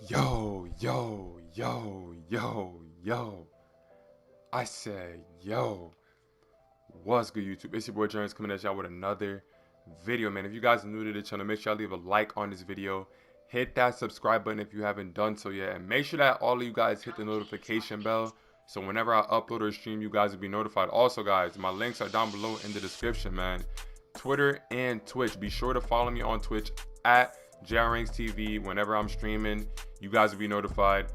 Yo, yo, yo, yo, yo. I said, yo. What's good, YouTube? It's your boy Jones coming at y'all with another video, man. If you guys are new to the channel, make sure y'all leave a like on this video. Hit that subscribe button if you haven't done so yet. And make sure that all of you guys hit the notification bell, so whenever I upload or stream, you guys will be notified. Also, guys, my links are down below in the description, man. Twitter and Twitch. Be sure to follow me on Twitch at JRanksTV. Whenever I'm streaming, you guys will be notified.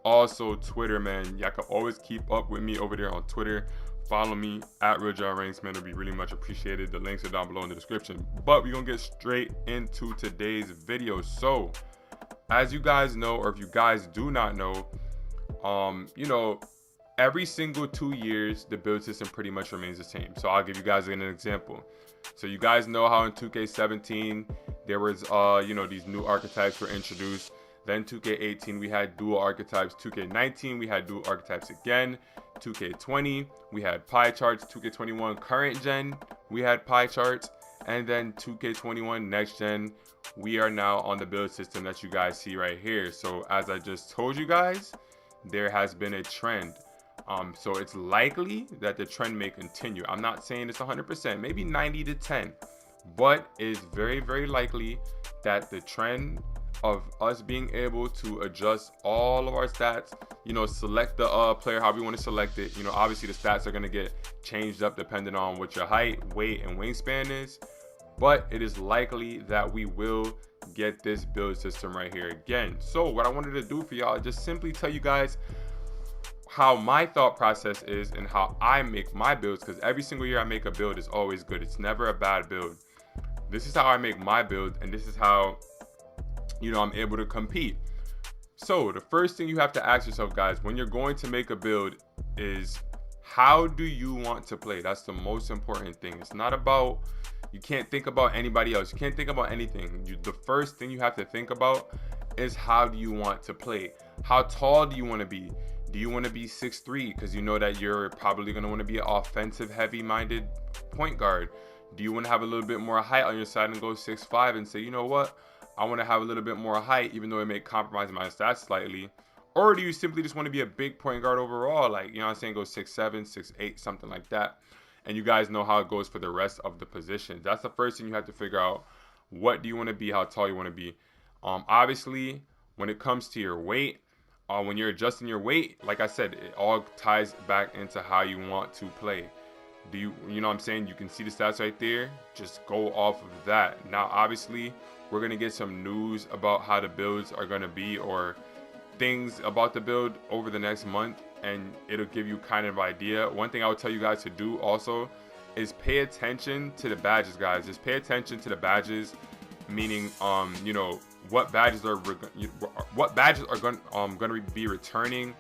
Also, Twitter, man. Y'all can always keep up with me over there on Twitter. Follow me at RealJRanks, man. It'll be really much appreciated. The links are down below in the description. But we're gonna get straight into today's video. So, as you guys know, or if you guys do not know, every single 2 years, the build system pretty much remains the same. So I'll give you guys an example. So you guys know how in 2K17, there was, these new archetypes were introduced. Then 2K18, we had dual archetypes. 2K19, we had dual archetypes again. 2K20, we had pie charts. 2K21, current gen, we had pie charts. And then 2K21, next gen, we are now on the build system that you guys see right here. So as I just told you guys, there has been a trend. So it's likely that the trend may continue. I'm not saying it's 100%, maybe 90 to 10, but it's very, very likely that the trend of us being able to adjust all of our stats, select the player how we want to select it. Obviously the stats are going to get changed up depending on what your height, weight, and wingspan is, but it is likely that we will get this build system right here again. So what I wanted to do for y'all is just simply tell you guys how my thought process is and how I make my builds, because every single year I make a build is always good. It's never a bad build. This is how I make my build, and this is how I'm able to compete. So the first thing you have to ask yourself, guys, when you're going to make a build is, how do you want to play? That's the most important thing. It's not about, you can't think about anybody else. You can't think about anything. The first thing you have to think about is, how do you want to play? How tall do you want to be? Do you want to be 6'3"? Because you know that you're probably going to want to be an offensive heavy minded point guard. Do you want to have a little bit more height on your side and go 6'5" and say, you know what, I want to have a little bit more height, even though it may compromise my stats slightly? Or do you simply just want to be a big point guard overall? Like, what I'm saying, go 6'7", 6'8", something like that. And you guys know how it goes for the rest of the positions. That's the first thing you have to figure out. What do you want to be? How tall you want to be? Obviously, when it comes to your weight, when you're adjusting your weight, like I said, it all ties back into how you want to play. Do you know what I'm saying? You can see the stats right there. Just go off of that. Now, obviously, we're going to get some news about how the builds are going to be, or things about the build over the next month, and it'll give you kind of idea. One thing I would tell you guys to do also is pay attention to the badges, guys. Just pay attention to the badges, meaning, what badges are going to be returning.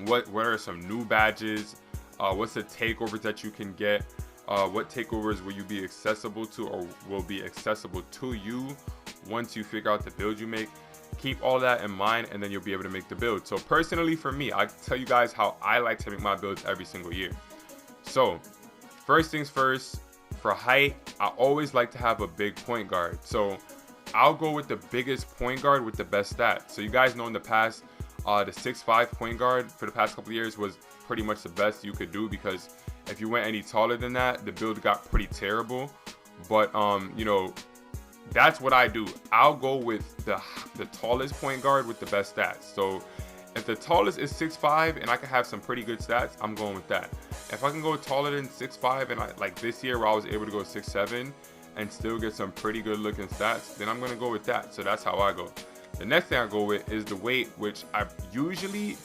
What are some new badges? What's the takeovers that you can get? What takeovers will you be accessible to, or will be accessible to you once you figure out the build you make? Keep all that in mind, and then you'll be able to make the build. So personally, for me, I tell you guys how I like to make my builds every single year. So first things first, for height, I always like to have a big point guard. So I'll go with the biggest point guard with the best stats. So you guys know in the past, the 6'5" point guard for the past couple of years was pretty much the best you could do, because if you went any taller than that, the build got pretty terrible. But that's what I do. I'll go with the tallest point guard with the best stats. So if the tallest is 6'5" and I can have some pretty good stats, I'm going with that. If I can go taller than 6'5", and like this year where I was able to go 6'7" and still get some pretty good looking stats, then I'm going to go with that. So that's how I go. The next thing I go with is the weight, which I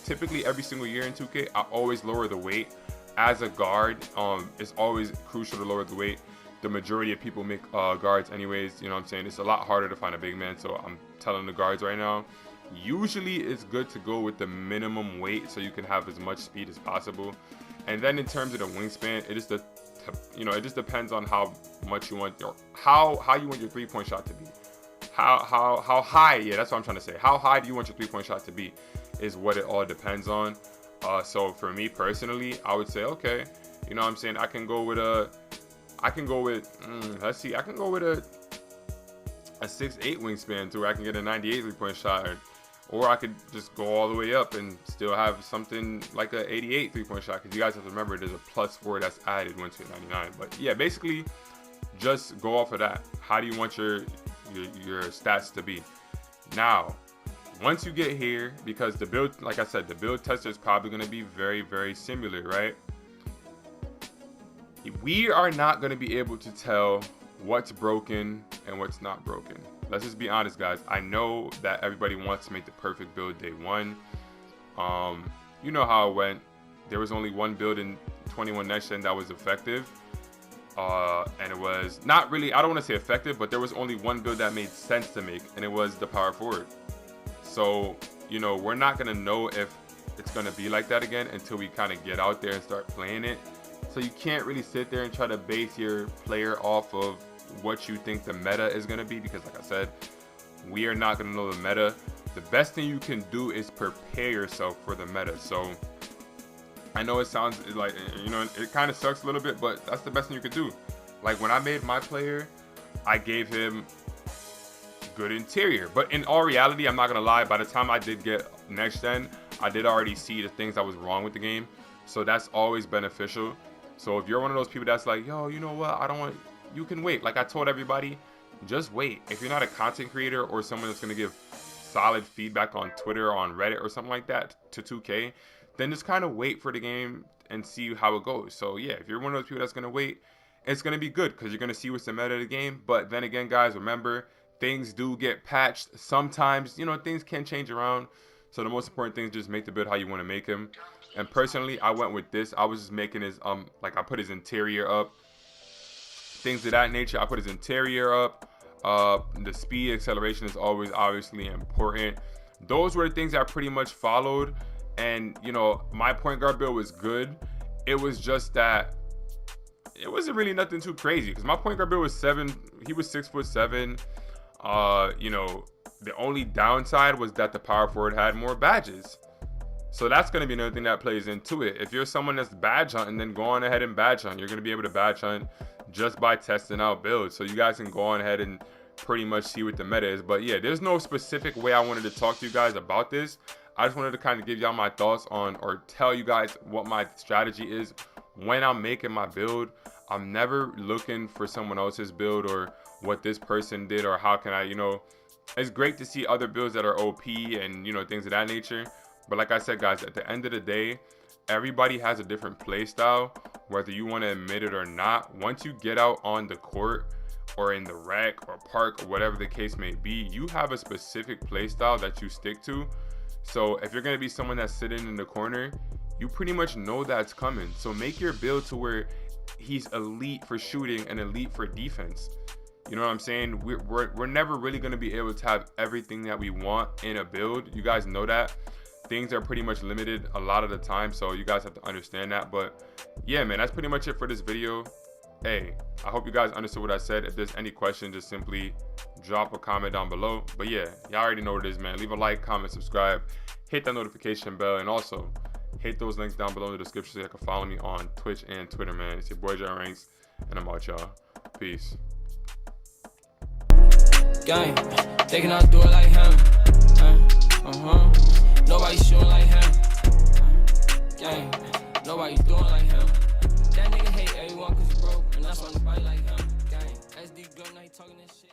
typically every single year in 2K, I always lower the weight. As a guard, it's always crucial to lower the weight. The majority of people make guards anyways, you know what I'm saying? It's a lot harder to find a big man, so I'm telling the guards right now, usually it's good to go with the minimum weight so you can have as much speed as possible. And then in terms of the wingspan, it just depends on how much you want how you want your 3-point shot to be. How high, yeah, that's what I'm trying to say. How high do you want your 3-point shot to be is what it all depends on. So for me personally, I would say, okay, you know what I'm saying, I can go with a 6'8" wingspan to where I can get a 98 3-point shot, or I could just go all the way up and still have something like a 88 3-point shot, because you guys have to remember there's a +4 that's added once you hit 99. But yeah, basically just go off of that. How do you want your stats to be? Now, once you get here, because the build, like I said, the build tester is probably going to be very, very similar, right? We are not going to be able to tell what's broken and what's not broken. Let's just be honest, guys. I know that everybody wants to make the perfect build day one. You know how it went. There was only one build in 21 Next Gen that was effective. And it was not really, I don't want to say effective, but there was only one build that made sense to make, and it was the power forward. So, you know, we're not going to know if it's going to be like that again until we kind of get out there and start playing it. So you can't really sit there and try to base your player off of what you think the meta is going to be, because like I said, we are not going to know the meta. The best thing you can do is prepare yourself for the meta. So I know it sounds like, you know, it kind of sucks a little bit, but that's the best thing you could do. Like when I made my player, I gave him good interior, but in all reality, I'm not gonna lie, by the time I did get Next Gen, I did already see the things that was wrong with the game. So that's always beneficial. So if you're one of those people that's like, yo, you know what, I don't want, you can wait. Like I told everybody, just wait. If you're not a content creator or someone that's gonna give solid feedback on Twitter or on Reddit or something like that to 2K, then just kind of wait for the game and see how it goes. So yeah, if you're one of those people that's gonna wait, it's gonna be good because you're gonna see what's the meta of the game. But then again, guys, remember, things do get patched. Sometimes, you know, things can change around. So the most important thing is just make the build how you want to make him. And personally, I went with this. I was just making his, like I put his interior up. Things of that nature. I put his interior up. The speed, acceleration is always obviously important. Those were the things I pretty much followed. And, you know, my point guard build was good. It was just that it wasn't really nothing too crazy because my point guard build was 7. He was 6'7". You know, the only downside was that the power forward had more badges. So that's going to be another thing that plays into it. If you're someone that's badge hunting, then go on ahead and badge hunt. You're going to be able to badge hunt just by testing out builds. So you guys can go on ahead and pretty much see what the meta is. But yeah, there's no specific way I wanted to talk to you guys about this. I just wanted to kind of give y'all my thoughts on, or tell you guys what my strategy is when I'm making my build. I'm never looking for someone else's build or what this person did or how can I, you know, it's great to see other builds that are OP and, you know, things of that nature. But like I said, guys, at the end of the day, everybody has a different play style, whether you want to admit it or not. Once you get out on the court or in the rec or park or whatever the case may be, you have a specific play style that you stick to. So if you're going to be someone that's sitting in the corner, you pretty much know that's coming. So make your build to where he's elite for shooting and elite for defense. You know what I'm saying? We're never really going to be able to have everything that we want in a build. You guys know that. Things are pretty much limited a lot of the time, so you guys have to understand that. But yeah, man, that's pretty much it for this video. Hey, I hope you guys understood what I said. If there's any questions, just simply drop a comment down below. But yeah, y'all already know what it is, man. Leave a like, comment, subscribe, hit that notification bell, and also hit those links down below in the description so you can follow me on Twitch and Twitter, man. It's your boy John Ranks, and I'm out, y'all. Peace. Gang, they cannot do it like him. Nobody shooting like him. Gang, nobody doing like him. That nigga hate everyone cause he broke, and that's why nobody like him. Gang, SD gun, now he talking this shit.